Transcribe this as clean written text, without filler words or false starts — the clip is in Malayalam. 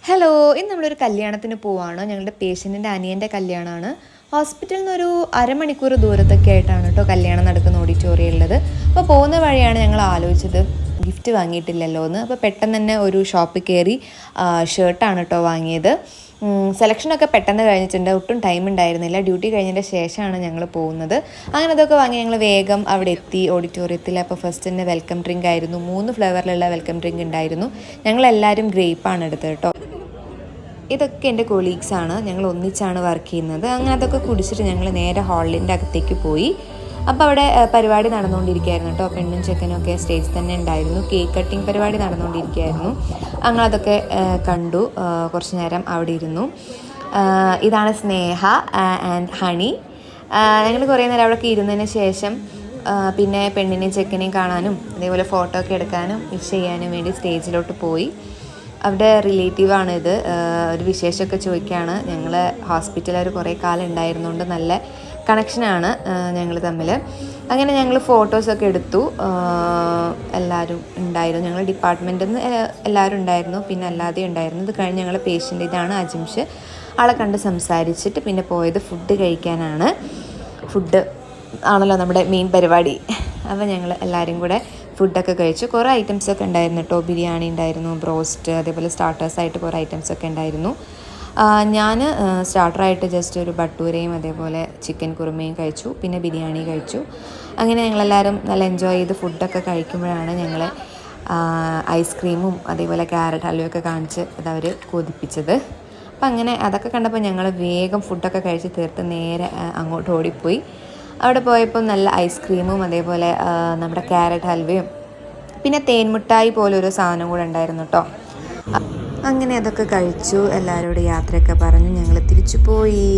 ഹലോ, ഇന്ന് നമ്മളൊരു കല്യാണത്തിന് പോവാണ്. ഞങ്ങളുടെ പേഷ്യൻറ്റിൻ്റെ അനിയൻ്റെ കല്യാണമാണ്. ഹോസ്പിറ്റലിൽ നിന്നൊരു അരമണിക്കൂർ ദൂരത്തൊക്കെ ആയിട്ടാണ് കേട്ടോ കല്യാണം നടക്കുന്ന ഓഡിറ്റോറിയം ഉള്ളത്. അപ്പോൾ പോകുന്ന വഴിയാണ് ഞങ്ങൾ ആലോചിച്ചത് ഗിഫ്റ്റ് വാങ്ങിയിട്ടില്ലല്ലോ എന്ന്. അപ്പോൾ പെട്ടെന്ന് തന്നെ ഒരു ഷോപ്പിൽ കയറി ഷർട്ടാണ് കേട്ടോ വാങ്ങിയത്. സെലക്ഷനൊക്കെ പെട്ടെന്ന് കഴിഞ്ഞിട്ടുണ്ട്, ഒട്ടും ടൈം ഉണ്ടായിരുന്നില്ല. ഡ്യൂട്ടി കഴിഞ്ഞതിൻ്റെ ശേഷമാണ് ഞങ്ങൾ പോകുന്നത്. അങ്ങനെ അതൊക്കെ വാങ്ങി ഞങ്ങൾ വേഗം അവിടെ എത്തി ഓഡിറ്റോറിയത്തിൽ. അപ്പോൾ ഫസ്റ്റ് തന്നെ വെൽക്കം ഡ്രിങ്ക് ആയിരുന്നു, 3 ഫ്ലേവറിലുള്ള വെൽക്കം ഡ്രിങ്ക് ഉണ്ടായിരുന്നു. ഞങ്ങളെല്ലാവരും ഗ്രേപ്പാണ് എടുത്തത് കേട്ടോ. ഇതൊക്കെ എൻ്റെ കൊളീഗ്സാണ്, ഞങ്ങൾ ഒന്നിച്ചാണ് വർക്ക് ചെയ്യുന്നത്. അങ്ങനെ അതൊക്കെ കുടിച്ചിട്ട് ഞങ്ങൾ നേരെ ഹാളിൻ്റെ അകത്തേക്ക് പോയി. അപ്പോൾ അവിടെ പരിപാടി നടന്നുകൊണ്ടിരിക്കുകയായിരുന്നു കേട്ടോ. പെണ്ണും ചെക്കനും ഒക്കെ സ്റ്റേജിൽ തന്നെ ഉണ്ടായിരുന്നു. കേക്ക് കട്ടിങ് പരിപാടി നടന്നുകൊണ്ടിരിക്കുകയായിരുന്നു. അങ്ങനെ അതൊക്കെ കണ്ടു, കുറച്ച് നേരം അവിടെ ഇരുന്നു. ഇതാണ് സ്നേഹ ആൻഡ് ഹണി. ഞങ്ങൾ കുറേ നേരം അവിടെയൊക്കെ ഇരുന്നതിന് ശേഷം പിന്നെ പെണ്ണിനെയും ചെക്കനെയും കാണാനും അതേപോലെ ഫോട്ടോ ഒക്കെ എടുക്കാനും വിഷ് ചെയ്യാനും വേണ്ടി സ്റ്റേജിലോട്ട് പോയി. അവിടെ റിലേറ്റീവാണിത്. ഒരു വിശേഷമൊക്കെ ചോദിക്കുകയാണ്. ഞങ്ങൾ ഹോസ്പിറ്റലിൽ ഒരു കുറേ കാലം ഉണ്ടായിരുന്നുകൊണ്ട് നല്ല കണക്ഷനാണ് ഞങ്ങൾ തമ്മിൽ. അങ്ങനെ ഞങ്ങൾ ഫോട്ടോസൊക്കെ എടുത്തു. എല്ലാവരും ഉണ്ടായിരുന്നു, ഞങ്ങൾ ഡിപ്പാർട്ട്മെൻറ്റിൽ നിന്ന് എല്ലാവരും ഉണ്ടായിരുന്നു, പിന്നെ അല്ലാതെ ഉണ്ടായിരുന്നു. ഇത് കഴിഞ്ഞ് ഞങ്ങൾ പേഷ്യൻ്റ്, ഇതാണ് അജിംഷ്. ആളെ കണ്ട് സംസാരിച്ചിട്ട് പിന്നെ പോയത് ഫുഡ് കഴിക്കാനാണ്. ഫുഡ് ആണല്ലോ നമ്മുടെ മെയിൻ പരിപാടി. അപ്പോൾ ഞങ്ങൾ എല്ലാവരും കൂടെ ഫുഡൊക്കെ കഴിച്ചു. കുറേ ഐറ്റംസൊക്കെ ഉണ്ടായിരുന്നു കേട്ടോ. ബിരിയാണി ഉണ്ടായിരുന്നു, ബ്രോസ്റ്റ്, അതേപോലെ സ്റ്റാർട്ടേഴ്സായിട്ട് കുറേ ഐറ്റംസൊക്കെ ഉണ്ടായിരുന്നു. ഞാൻ സ്റ്റാർട്ടറായിട്ട് ജസ്റ്റ് ഒരു ഭട്ടൂരയും അതേപോലെ ചിക്കൻ കുറുമയും കഴിച്ചു, പിന്നെ ബിരിയാണി കഴിച്ചു. അങ്ങനെ ഞങ്ങളെല്ലാവരും നല്ല എൻജോയ് ചെയ്ത് ഫുഡൊക്കെ കഴിക്കുമ്പോഴാണ് ഞങ്ങൾ ഐസ്ക്രീമും അതേപോലെ ക്യാരറ്റ് ഹൽവയൊക്കെ കാണിച്ച് അതവർ കൊതിപ്പിച്ചത്. അപ്പം അങ്ങനെ അതൊക്കെ കണ്ടപ്പോൾ ഞങ്ങൾ വേഗം ഫുഡൊക്കെ കഴിച്ച് തീർത്ത് നേരെ അങ്ങോട്ട് ഓടിപ്പോയി. അവിടെ പോയപ്പോൾ നല്ല ഐസ്ക്രീമും അതേപോലെ നമ്മുടെ ക്യാരറ്റ് ഹൽവയും പിന്നെ തേൻമുട്ടായി പോലൊരു സാധനം കൂടെ ഉണ്ടായിരുന്നു കേട്ടോ. അങ്ങനെ അതൊക്കെ കഴിച്ചു, എല്ലാവരോടും യാത്രയൊക്കെ പറഞ്ഞു ഞങ്ങൾ തിരിച്ചു പോയി.